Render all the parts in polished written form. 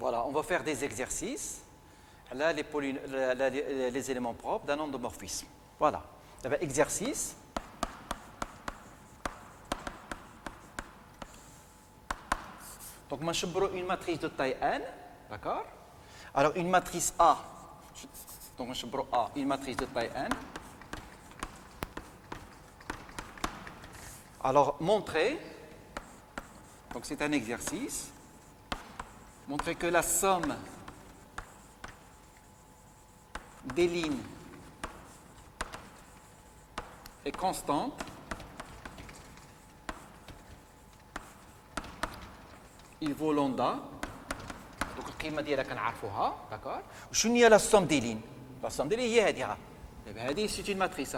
Voilà, on va faire des exercices. Là, les éléments propres d'un endomorphisme. Voilà. Exercice. Donc, moi, je prends une matrice de taille n. D'accord? Alors, une matrice A. Donc, je prends A, une matrice de taille n. Alors, montrer. Donc, c'est un exercice. Montrer que la somme des lignes est constante. Il vaut lambda. Donc القيمة ديالها كنعرفوها. D'accord. وشنو هي la somme des lignes? La somme des lignes هي هذه ها. هذه c'est une matrice.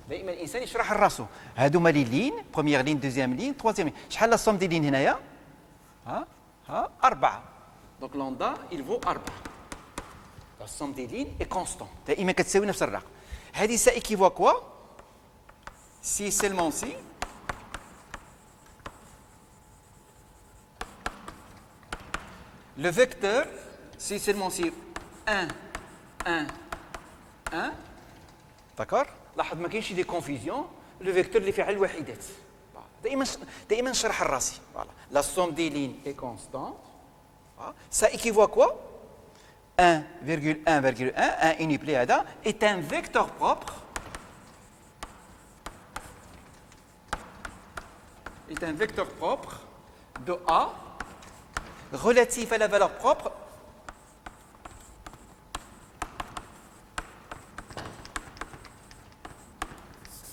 دائما الانسان يشرح لراسو هادوما لي لين بروميير لين دوزيام لين تروازيام لين شحال لا سوم دي لين هنايا ها 4 دونك لوندا il vaut 4 لا سوم دي لين est constant دائما كتساوي نفس الرقم هذه ça équivaut quoi si seulement si le vecteur si seulement si 1 1 1 d'accord لاحظ ما كاينش دي كونفيزيون لو فيكتور اللي فيه على الوحدات دائما نشرح لراسي فوالا لا سوم دي لين اي كونستانت ça équivaut quoi 1,1,1 un uniplet هذا est un vecteur propre de A relatif à la valeur propre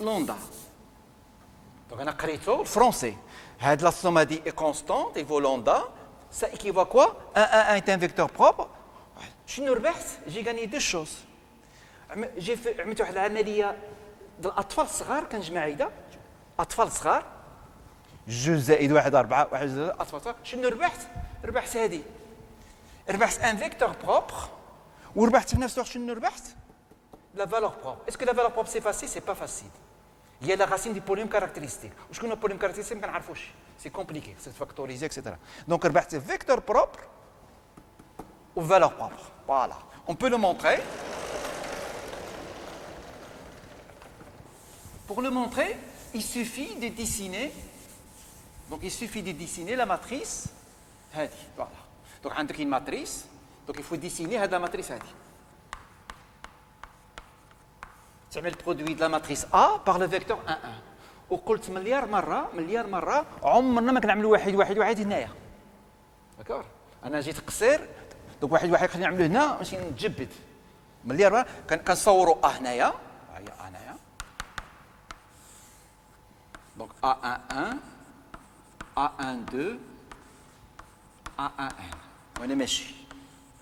lambda. Donc on a créé le français. La somme est constante, il vaut lambda. Ça équivaut à quoi 1, 1, 1 est un vecteur propre. J'ai gagné deux choses. J'ai fait une عملية للأطفال الصغار كنجمع هيدا أطفال صغار 2 زائد 1 4 1 زائد أطفال صغار شنو ربحت؟ ربحت هذه ربحت ان فيكتور بروبر وربحت في نفس الوقت شنو ربحت؟ La valeur propre. Est-ce que la valeur propre c'est facile? C'est pas facile. Il y a la racine du polynôme caractéristique. Ou ce qu'on a polynôme caractéristique, c'est compliqué, c'est factorisé, etc. Donc, c'est vecteur propre ou valeur propre. Voilà. On peut le montrer. Pour le montrer, il suffit de dessiner. Donc, il suffit de dessiner la matrice. Voilà. Donc, on a une matrice. Donc, il faut dessiner la matrice. تعمل البرودوي de la matrice A par le vecteur 1 1 وقلت مليار مره عمرنا ما كنعملوا واحد واحد واحد هنايا داكور انا جيت قصير دوك واحد واحد خلينا نعملوا هنا ماشي نتجبد مليار مره كنصوروا A هنايا هي A هنايا دونك A1 1 A1 2 A1 1 وانا ماشي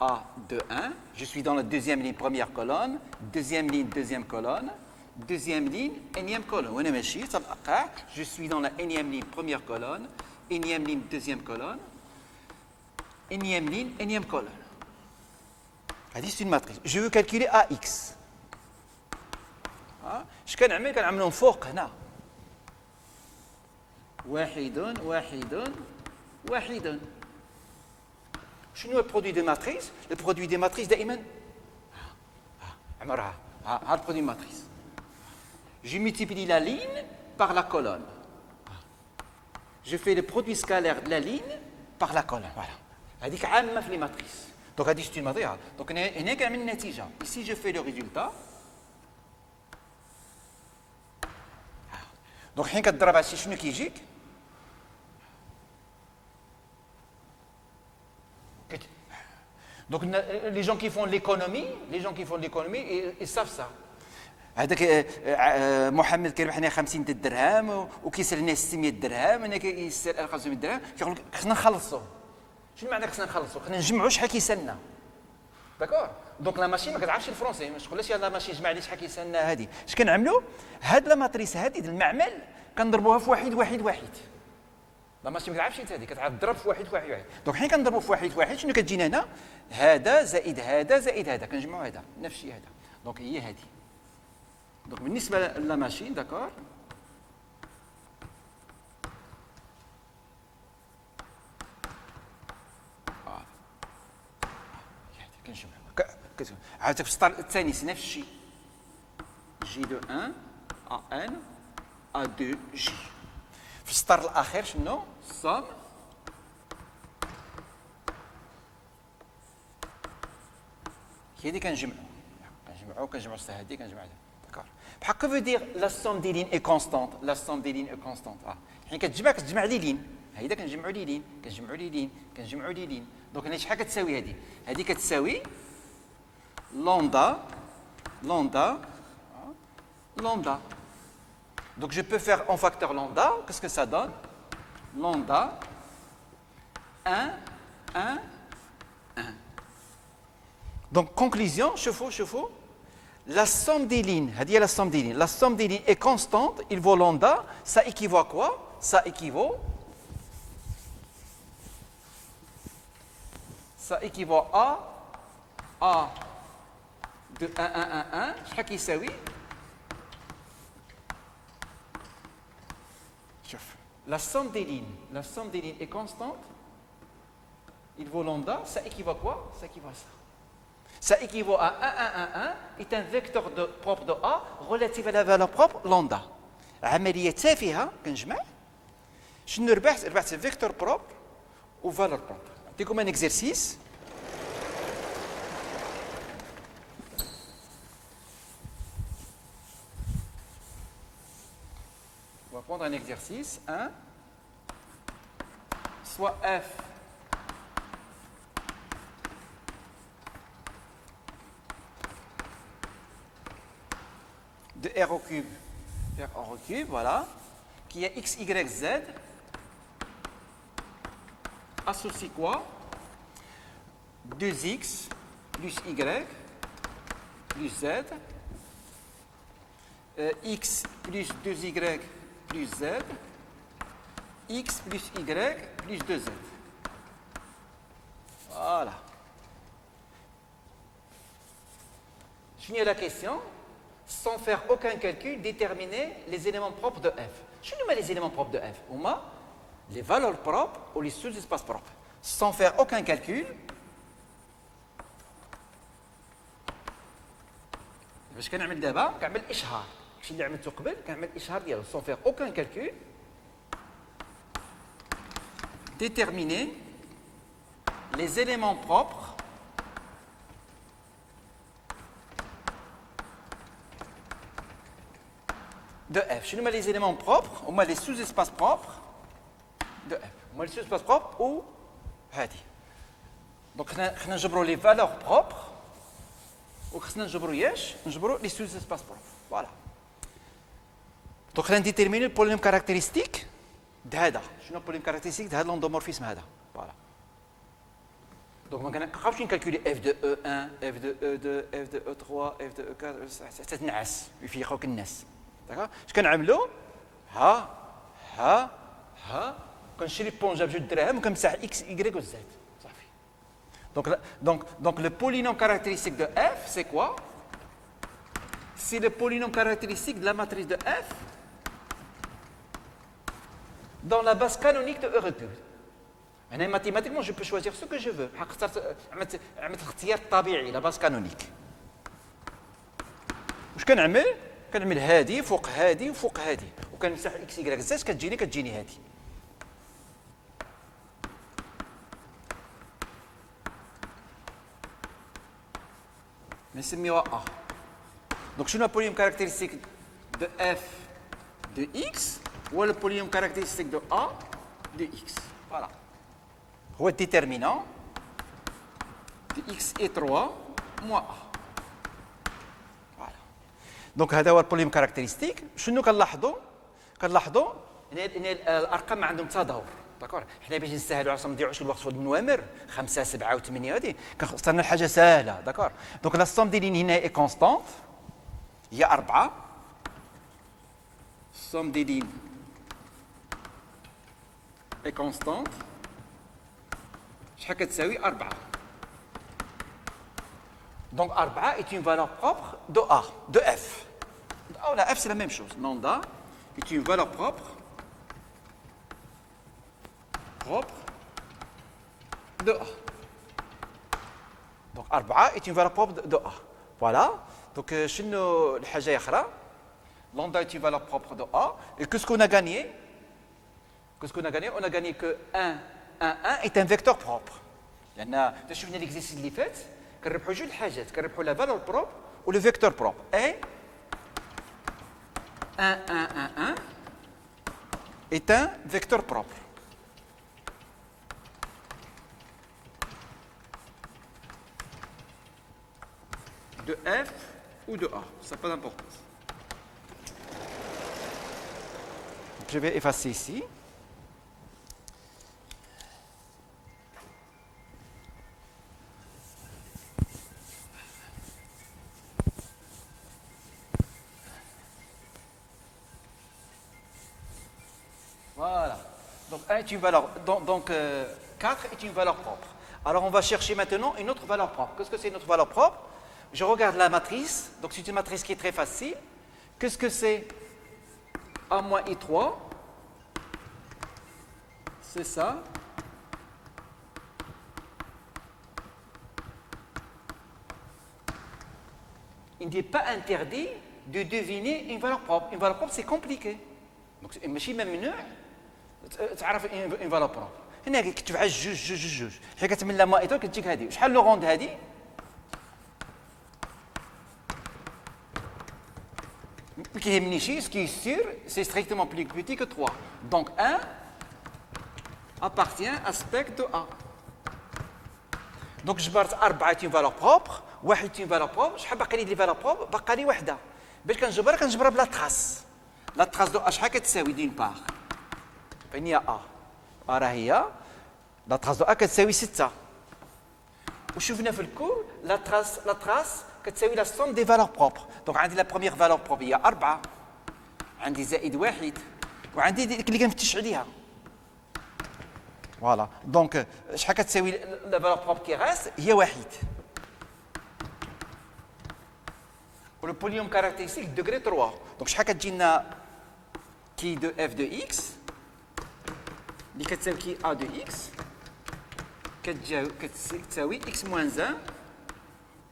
A2 1, je suis dans la deuxième ligne, première colonne, deuxième ligne, deuxième colonne, deuxième ligne, énième colonne. Je suis dans la énième ligne, première colonne, énième ligne, deuxième colonne, énième ligne, énième colonne. C'est une matrice. Je veux calculer AX. Je vais faire فوق هنا. واحد واحد واحد. شنو هو البرودوي دي ماتريس؟ البرودوي دي ماتريس دائما عمرها ها البرودوي ماتريس je multiplie la ligne par la colonne je fais le produit scalaire de la ligne par la colonne voilà هذيك عامه في لي ماتريس دونك هذه سي ماتريس دونك هنا كنعمل النتيجه ici je fais le résultat دونك حين كتضرب على شنو كيجيك Donc les gens qui font l'économie, ils savent ça. هذاك محمد كيربح هنا 50 درهم وكيسال لنا 600 درهم هنا كيسال 500 درهم كيقول لك خصنا نخلصوا. شنو معنى خصنا نخلصوا؟ خصنا نجمعوا شحال كيسالنا. داكور؟ دونك لا ماشين ما كتعرفش الفرونسي ما تقولش يلاه ماشين جمع لي شحال كيسالنا هذه. اش كنعملوا؟ هاد لا ماتريس هذه ديال المعمل كنضربوها في واحد واحد واحد. لا ماشي ما كتعرفش انت هذه كتعرف تضرب في واحد واحد واحد دونك حين كنضربوا في واحد واحد شنو كتجينا هنا هذا زائد هذا زائد هذا كنجمعوا هذا نفس الشيء هذا دونك هي هذه دونك بالنسبه لا ماشين داكور عاوتاني في السطر الثاني سي نفس الشيء جي دو 1 ا ان ا 2 جي. في السطر الاخير شنو الصم هي اللي كنجمعوا الساعه هذه كنجمعوا هذه داكور بحال كو فو دير لا سوم دي لين اي كونستانت لا سوم دي لين اي كونستانت يعني كتجمع لي لين هيدا كنجمعوا لي لين كنجمعوا لي لين دونك هنا شحال كتساوي هذه كتساوي lambda. Donc je peux faire en facteur lambda, qu'est-ce que ça donne? Lambda 1 1 1. Donc conclusion, chauffe-eau. La somme des lignes, la somme des lignes est constante, il vaut lambda, ça équivaut à quoi? Ça équivaut à de 1 1 1 1 شحال كيساوي شوف la somme des lignes est constante il vaut lambda ça équivaut à quoi ça équivaut à 1 1 1 1 est un vecteur propre de A relatif à la valeur propre lambda عمليه تافهه كنجمع شنو ربحت vecteur propre و valeur propre نعطيكم un exercice. On va prendre un exercice 1 soit f de r au cube voilà qui est x y z associe quoi 2x plus y plus z x plus 2y plus z, x plus y plus 2z. Voilà. Je finis la question. Sans faire aucun calcul, déterminer les éléments propres de f. Je nous mets les éléments propres de f. On met les valeurs propres ou les sous-espaces propres. Sans faire aucun calcul. باش كنعمل دابا كنعمل اشهار الشيء اللي عملته قبل كنعمل اشهار ديالو sans faire aucun calcul déterminer les éléments propres de f. شنو هما les éléments propres هما les sous-espaces propres de f. هما les sous-espaces propres و هادي دونك خلينا نجبروا les valeurs propres وخصنا نجبروا les sous-espaces propres. Voilà. Donc خلينا نديتيرميني البولينوم كاركتيرستيك د هذا شنو البولينوم كاركتيرستيك د هذا لوندومورفيزم هذا فوالا دونك ما كنبقاوش نكالكولي اف دو او 1 اف دو او 2 اف دو او 3 اف دو او 4 حتى تنعس يفيقوك الناس داكوغ اش كنعملوا ها كنشري بونجا بجوج دراهم وكنمسح اكس ايكغيك و زد صافي donc le polynôme caractéristique de f c'est quoi c'est le polynôme caractéristique de la matrice de f dans la base canonique de E recul. Mathématiquement, je peux choisir ce que je veux. عملت اختيار طبيعي la base canonique. واش كنعمل هذه فوق هذه وفوق هذه وكنمسح اكس y z كتجيني هذه. نسميوها A. Donc شنو البولينوم caractéristique de f de x ou le polynôme caractéristique de A de x. Voilà. هو الديترمينان de x est 3 moins A. Voilà. Donc هذا هو البولينوم كاركتيرستيك. شنو كنلاحظوا ان الارقام عندهم تداور داكور. حنا باش نسهلوا على ما نضيعوش الوقت في النوامر 5 7 و 8 هذه كنختارنا حاجه سهله داكور. دونك لا سوم دي لين هنا اي كونستانت هي 4 somme des lignes est constante شحال كتساوي 4 donc 4 est une valeur propre de A de F oh la F c'est la même chose lambda est une valeur propre de A donc 4 est une valeur propre de A Voilà. Donc, شنو الحاجة أخرى. Lambda est une valeur propre de A. Et qu'est-ce qu'on a gagné? Qu'est-ce qu'on a gagné? On a gagné que 1 est un vecteur propre. لأن شفنا l'exercice اللي فات كنربحوا جوج الحاجات كنربحوا la valeur propre ou le vecteur propre. Et 1 est un vecteur propre. De F ou de A, ça n'a pas d'importance. Je vais effacer ici. Voilà. Donc 1 est une valeur. Donc 4 est une valeur propre. Alors on va chercher maintenant une autre valeur propre. Qu'est-ce que c'est une autre valeur propre? Je regarde la matrice. Donc c'est une matrice qui est très facile. Qu'est-ce que c'est? A moins I3. C'est ça. Il n'est pas interdit de deviner une valeur propre. Une valeur propre, c'est compliqué. Donc ماشي ممنوع تعرف une valeur propre. هنا كتب على جوج. حنا كتملى ما ايتو كتجيك هذه. شحال لو غوند هذه؟ ما كيهمنيش ce qui est sûr, c'est strictement plus petit que 3. Donc 1 appartient à spectre de A. Donc جبرت 4 est une valeur propre, 1 est une valeur propre, شحال باقي لي دي valeur propre؟ باقي لي وحده. باش كنجبرها بلا تراس. لا تراس دو A شحال كتساوي دين باغ؟ فين هي A؟ راه هي لا تراس دو A كتساوي 6. وشوفنا في الكور لا تراس كتساوي لا somme des valeurs propres. دونك عندي لا بروميير valeur propre هي 4. عندي زائد 1 وعندي ديك اللي كنفتش عليها. فوالا دونك شحال كتساوي لا valeur propre كي غاست هي 1. ولو بوليوم كاركتيرستيك دوغري 3. دونك شحال كتجينا كي دو اف دو اكس اللي كتساوي كي ا دو اكس كتساوي اكس موان 1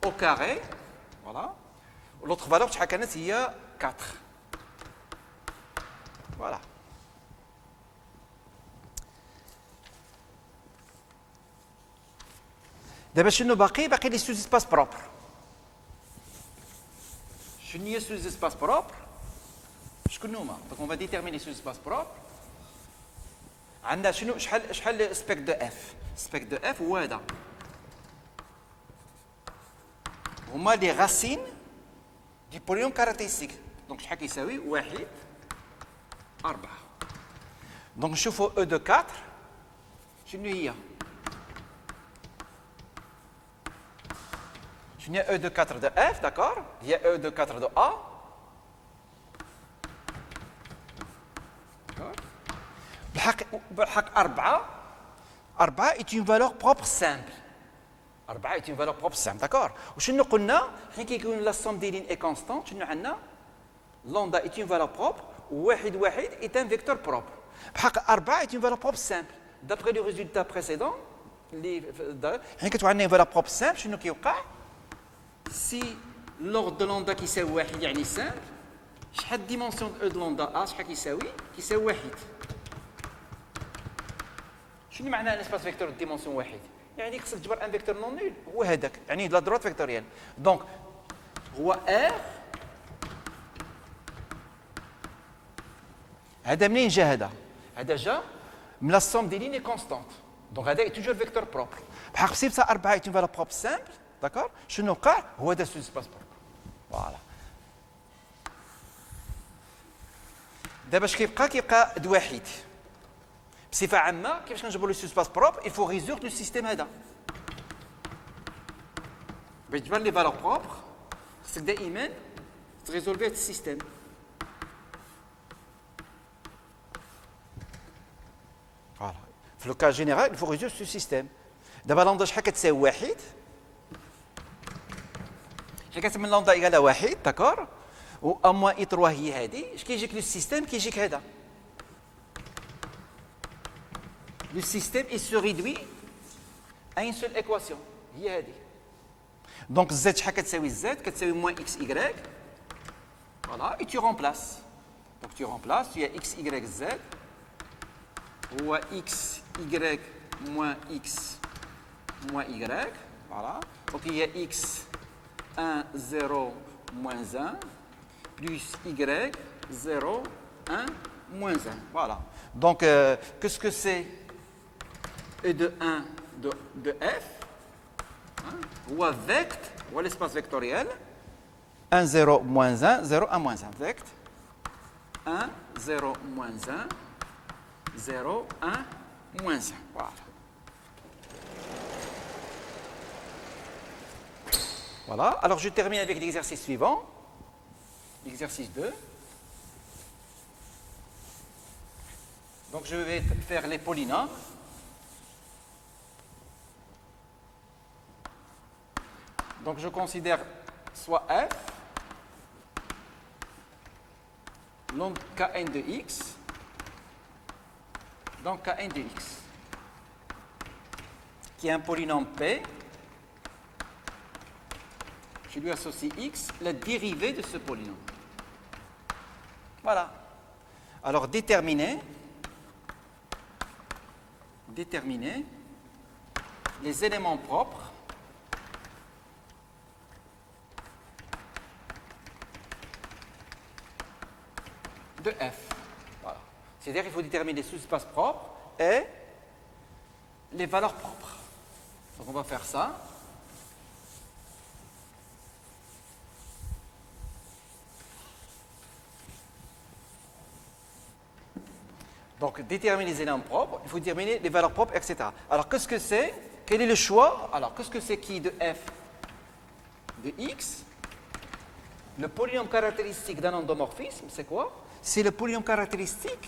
au carré. Voilà. L'autre valeur شحال كانت هي 4. Voilà. دابا شنو باقي لي سوز اسباس بروبر. شنو هي سوز اسباس بروبر؟ شكون هما؟ دونك اون فا ديتيرميني سوز اسباس بروبر. عندنا شنو شحال سبيك دو اف؟ سبيك دو اف هو هذا. هما لي غاسين دي بوليوم كاركتيرستيك. دونك شحال كيساوي 1 4. دونك نشوفوا او دو 4 شنو هي؟ شنو هي او دو 4 دو اف؟ داكور؟ هي او دو 4 دو ا. بالحق 4 est une valeur propre simple. 4 est une valeur propre simple, d'accord. وشنو قلنا حين كيكون لا somme des lignes est constante شنو عندنا؟ lambda est une valeur propre وواحد est un vecteur propre. بحق 4 est une valeur propre simple. D'après le résultat précédent حين كتكون عندنا une valeur propre simple شنو كيوقع؟ si l'ordre de lambda كيساوي 1 يعني simple شحال dimension de lambda a شحال كيساوي 1. شنو معنى ان اسباس فيكتور ديمونسيون 1؟ يعني خصك تجبر ان فيكتور نون نول هو هذاك يعني لا دروت فيكتوريال. دونك هو ار هذا منين جا؟ هذا جا من لا سوم دي ليني كونستانت. دونك هذا توجور فيكتور بروبر. بحق سيبسا 4 ايت اون فالور بروبر سامبل. داكور شنو وقع؟ هو هذا سو اسباس بروبر. فوالا دابا اش كيبقى د واحد. بصفه عامه كيفاش كنجبروا لي سوسباس بروبر؟ il faut résoudre le système هذا. باش تجبر لي فالور بروبر خصك دائما تريزولفي هذا السيستيم. فوالا في لو كا جينيرال il faut résoudre ce système. دابا لامدا شحال كتساوي 1؟ حنا كتسمى لامدا ايكال 1 داكور و ا موان اي 3 هي هذه. اش كيجيك لو سيستيم؟ كيجيك هذا. Le système il se réduit à une seule équation. هي هذه. Donc z, z, moins xy. Voilà, et tu remplaces. Donc tu remplaces, tu as xy, z, ou xy moins x moins y. Voilà. Donc il y a x 1, 0, moins 1, plus y 0, 1, moins 1. Voilà. Donc, qu'est-ce que c'est E de 1 de f, hein, ou vect, ou l'espace vectoriel, 1, 0, moins 1, 0, 1, moins 1. Vect, 1, 0, moins 1, 0, 1, moins 1. Voilà. Voilà. Alors, je termine avec l'exercice suivant. L'exercice 2. Donc, je vais faire les polynômes. Donc, je considère soit f, donc kn de x, donc kn de x, qui est un polynôme p. Je lui associe x, la dérivée de ce polynôme. Voilà. Alors, déterminer les éléments propres de f. Voilà. C'est-à-dire qu'il faut déterminer les sous-espaces propres et les valeurs propres. Donc, on va faire ça. Donc, déterminer les éléments propres, il faut déterminer les valeurs propres, etc. Alors, qu'est-ce que c'est? Quel est le choix? Alors, qu'est-ce que c'est qui de f de x? Le polynôme caractéristique d'un endomorphisme, c'est quoi? C'est le polynôme caractéristique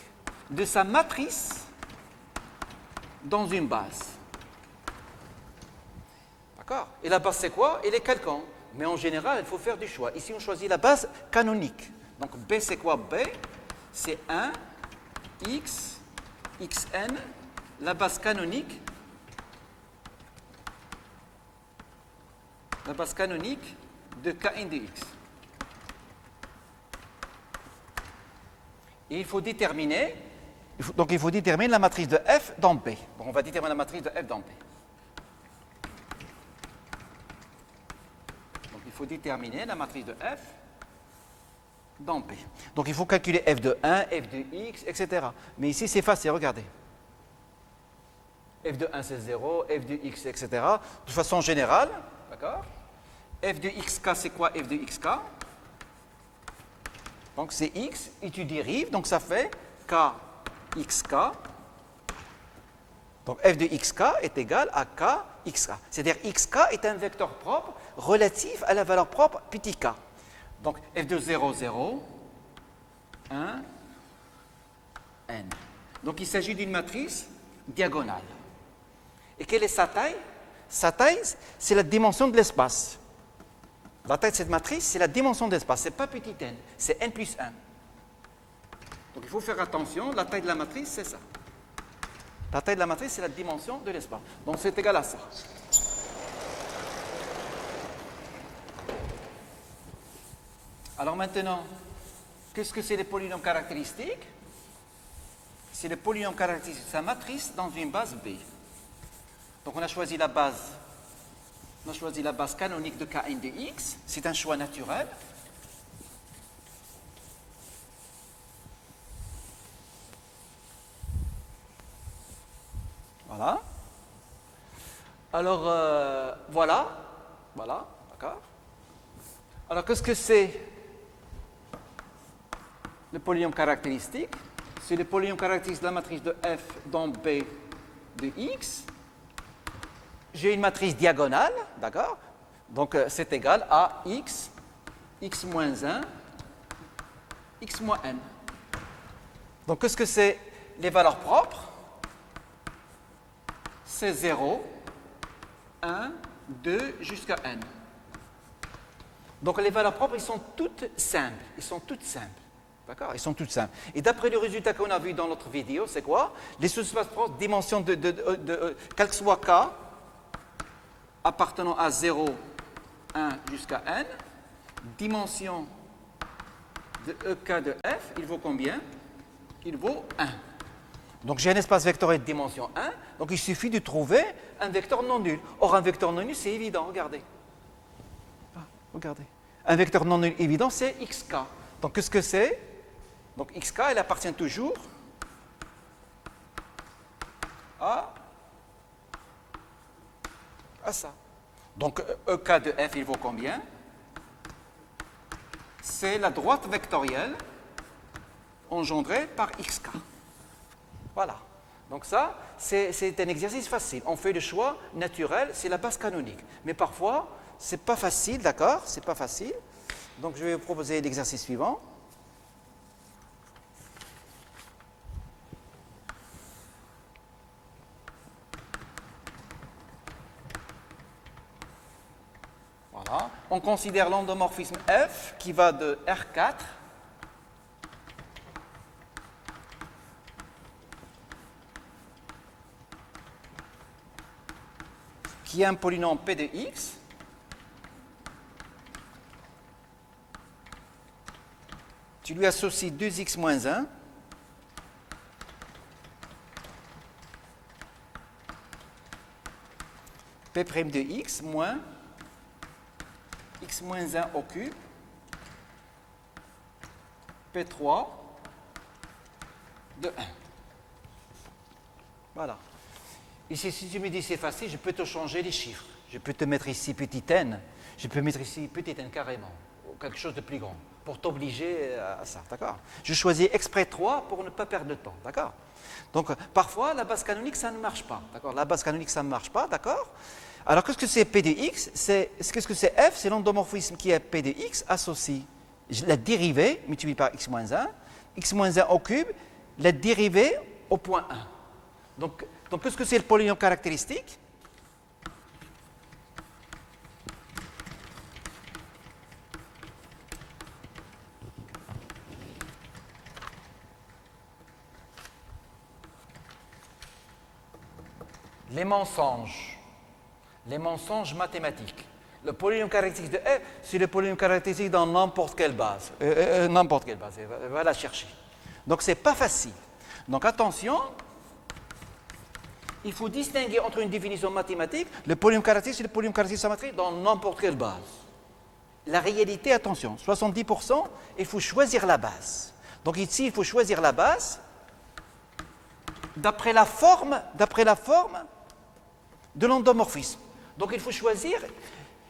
de sa matrice dans une base. D'accord? Et la base, c'est quoi? Elle est quelconque. Mais en général, il faut faire du choix. Ici, on choisit la base canonique. Donc, B, c'est quoi? B, c'est 1, x, xn, la base canonique, de kn de x. Et il faut déterminer, la matrice de f dans B. Bon, on va déterminer la matrice de f dans B. Donc, il faut déterminer la matrice de f dans B. Donc, il faut calculer f de 1, f de x, etc. Mais ici, c'est facile, regardez. F de 1, c'est 0, f de x, etc. De façon générale, d'accord? F de xk, c'est quoi f de xk? Donc, c'est x, et tu dérives, donc ça fait kxk. Donc, f de xk est égal à kxk. C'est-à-dire, xk est un vecteur propre relatif à la valeur propre petit k. Donc, f de 0, 0, 1, n. Donc, il s'agit d'une matrice diagonale. Et quelle est sa taille? Sa taille, c'est la dimension de l'espace. La taille de cette matrice, c'est la dimension de l'espace. Ce n'est pas petit n, c'est n plus 1. Donc, il faut faire attention, la taille de la matrice, c'est ça. La taille de la matrice, c'est la dimension de l'espace. Donc, c'est égal à ça. Alors maintenant, qu'est-ce que c'est les polynômes caractéristiques? C'est le polynôme caractéristique de sa matrice dans une base B. Donc on a choisi la base canonique de Kn de x. C'est un choix naturel. Voilà. Alors, voilà, d'accord. Alors, qu'est-ce que c'est le polynôme caractéristique? C'est le polynôme caractéristique de la matrice de f dans B de x. J'ai une matrice diagonale, d'accord? Donc, c'est égal à x, x moins 1, x moins n. Donc, qu'est-ce que c'est les valeurs propres? C'est 0, 1, 2, jusqu'à n. Donc, les valeurs propres, elles sont toutes simples. D'accord? Ils sont toutes simples. Et d'après le résultat qu'on a vu dans notre vidéo, c'est quoi? Les sous-espaces propres, dimension quel que soit k, appartenant à 0, 1 jusqu'à n, dimension de EK de f, il vaut combien? Il vaut 1. Donc j'ai un espace vectoriel de dimension 1, donc il suffit de trouver un vecteur non nul. Or un vecteur non nul, c'est évident, regardez. Ah, regardez. Un vecteur non nul évident, c'est xk. Donc qu'est-ce que c'est? Donc xk, elle appartient toujours à ça. Donc EK de f, il vaut combien? C'est la droite vectorielle engendrée par xk. Voilà. Donc ça, c'est un exercice facile. On fait le choix naturel, c'est la base canonique. Mais parfois, ce n'est pas facile, d'accord? C'est pas facile. Donc je vais vous proposer l'exercice suivant. Voilà. On considère l'endomorphisme F qui va de R4 qui est un polynôme P de x tu lui associes 2x moins 1 P' de x moins x moins 1 au cube P3 de 1. Voilà. Ici, si tu me dis c'est facile, je peux te changer les chiffres. Je peux te mettre ici petit n, je peux mettre ici petit n carrément, ou quelque chose de plus grand, pour t'obliger à ça, d'accord? Je choisis exprès 3 pour ne pas perdre de temps, d'accord? Donc, parfois, la base canonique, ça ne marche pas, d'accord? La base canonique, ça ne marche pas, d'accord? Alors, qu'est-ce que c'est P de x? Qu'est-ce que c'est F? C'est l'endomorphisme qui est P de x associe la dérivée multipliée par x moins 1 au cube, la dérivée au point 1. Donc qu'est-ce que c'est le polynôme caractéristique? Les mensonges mathématiques. Le polynôme caractéristique de F, c'est le polynôme caractéristique dans n'importe quelle base. Va la chercher. Donc, ce n'est pas facile. Donc, attention, il faut distinguer entre une définition mathématique, le polynôme caractéristique et le polynôme caractéristique symétrique dans n'importe quelle base. La réalité, attention, 70%, il faut choisir la base. Donc, ici, il faut choisir la base d'après la forme de l'endomorphisme. Donc, il faut choisir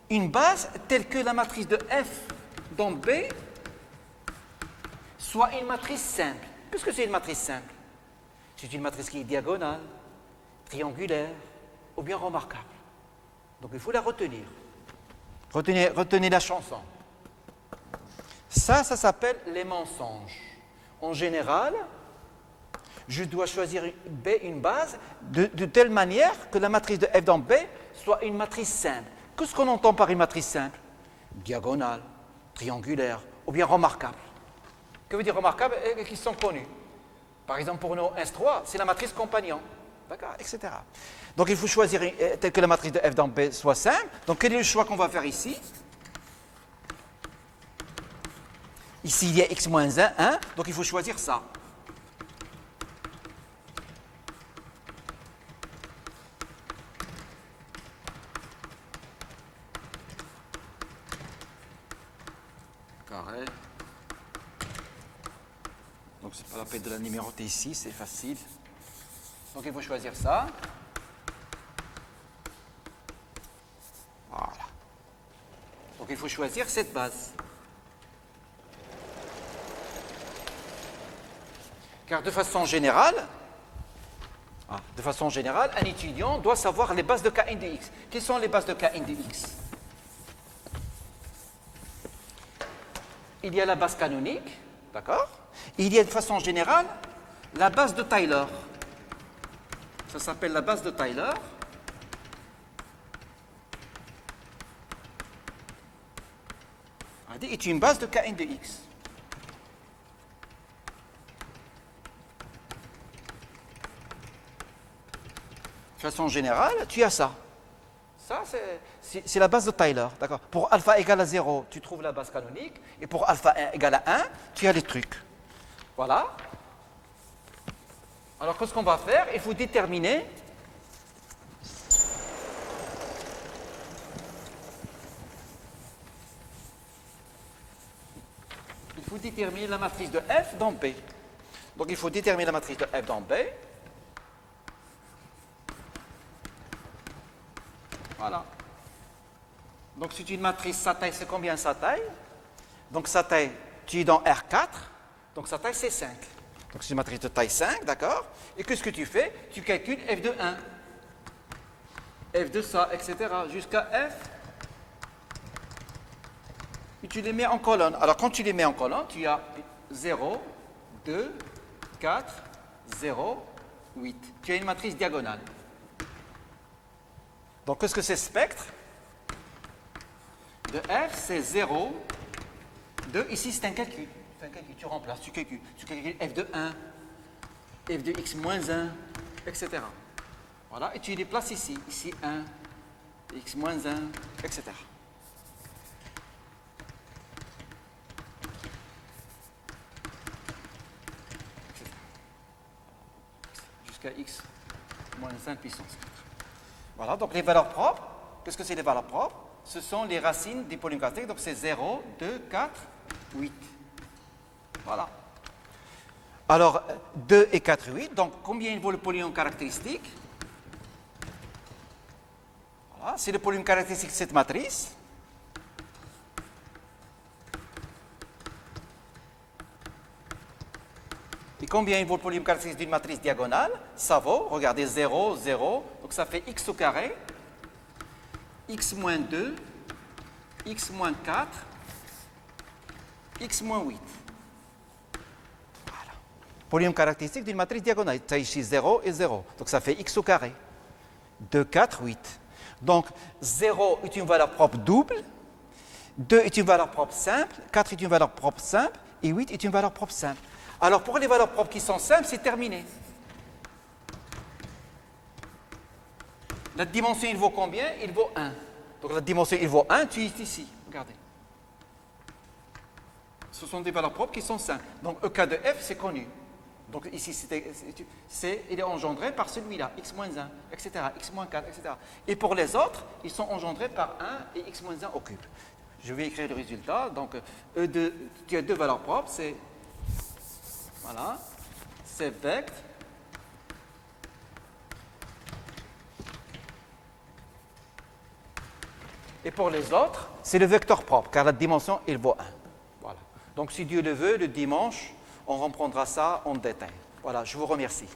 une base telle que la matrice de F dans B soit une matrice simple. Qu'est-ce que c'est une matrice simple? C'est une matrice qui est diagonale, triangulaire ou bien remarquable. Donc, il faut la retenir. Retenez la chanson. Ça s'appelle les mensonges. En général, je dois choisir une base de telle manière que la matrice de F dans B soit une matrice simple. Qu'est-ce qu'on entend par une matrice simple? Diagonale, triangulaire ou bien remarquable. Que veut dire remarquable? Qui sont connus. Par exemple, pour nos S3, c'est la matrice compagnon. D'accord, etc. Donc il faut choisir tel que la matrice de F dans B soit simple. Donc quel est le choix qu'on va faire ici? Ici, il y a x moins 1, donc il faut choisir ça. Carré. Donc c'est pas la peine de la numéroter ici, c'est facile. Donc il faut choisir ça. Voilà. Donc il faut choisir cette base. Car de façon générale, un étudiant doit savoir les bases de Kn de x. Quelles sont les bases de Kn de x? Il y a la base canonique, d'accord? Il y a de façon générale la base de Taylor. Ça s'appelle la base de Taylor. Est une base de Kn de x. De façon générale, tu as ça. Ça, c'est la base de Tyler. D'accord. Pour alpha égale à 0, tu trouves la base canonique. Et pour alpha égale à 1, tu as les trucs. Voilà. Alors, qu'est-ce qu'on va faire? Il faut déterminer la matrice de F dans B. Donc, il faut déterminer la matrice de F dans B. Voilà. Donc, c'est une matrice, sa taille, c'est combien sa taille? Donc, sa taille, tu es dans R4. Donc, sa taille, c'est 5. Donc, c'est une matrice de taille 5, d'accord? Et qu'est-ce que tu fais? Tu calcules F de 1, F de ça, etc. jusqu'à F. Et tu les mets en colonne. Alors, quand tu les mets en colonne, tu as 0, 2, 4, 0, 8. Tu as une matrice diagonale. Donc, qu'est-ce que c'est spectre? De F, c'est 0, 2. Ici, c'est un calcul. Tu remplaces, tu calcules F de 1, F de x moins 1, etc. Voilà, et tu les places ici. Ici, 1, x moins 1, etc. Jusqu'à x moins 1 puissance 4. Voilà, donc les valeurs propres, qu'est-ce que c'est les valeurs propres? Ce sont les racines des polynômes caractéristiques, donc c'est 0, 2, 4, 8. Voilà. Alors, 2 et 4, 8, donc combien il vaut le polynôme caractéristique? Voilà, c'est le polynôme caractéristique de cette matrice. Et combien il vaut le polynôme caractéristique d'une matrice diagonale? Ça vaut, regardez, 0, 0, donc ça fait x au carré, x moins 2, x moins 4, x moins 8. Voilà. Polynôme caractéristique d'une matrice diagonale. Tu as ici 0 et 0, donc ça fait x au carré. 2, 4, 8. Donc 0 est une valeur propre double, 2 est une valeur propre simple, 4 est une valeur propre simple, et 8 est une valeur propre simple. Alors, pour les valeurs propres qui sont simples, c'est terminé. La dimension, il vaut combien? Il vaut 1. Donc, la dimension, il vaut 1, tu es ici. Regardez. Ce sont des valeurs propres qui sont simples. Donc, EK de F, c'est connu. Donc, ici, il est engendré par celui-là, x moins 1, etc., x moins 4, etc. Et pour les autres, ils sont engendrés par 1 et x moins 1 au cube. Je vais écrire le résultat. Donc, tu as deux valeurs propres, c'est... Voilà, c'est vectre. Et pour les autres, c'est le vecteur propre, car la dimension, il vaut 1. Voilà. Donc, si Dieu le veut, le dimanche, on reprendra ça en détail. Voilà, je vous remercie.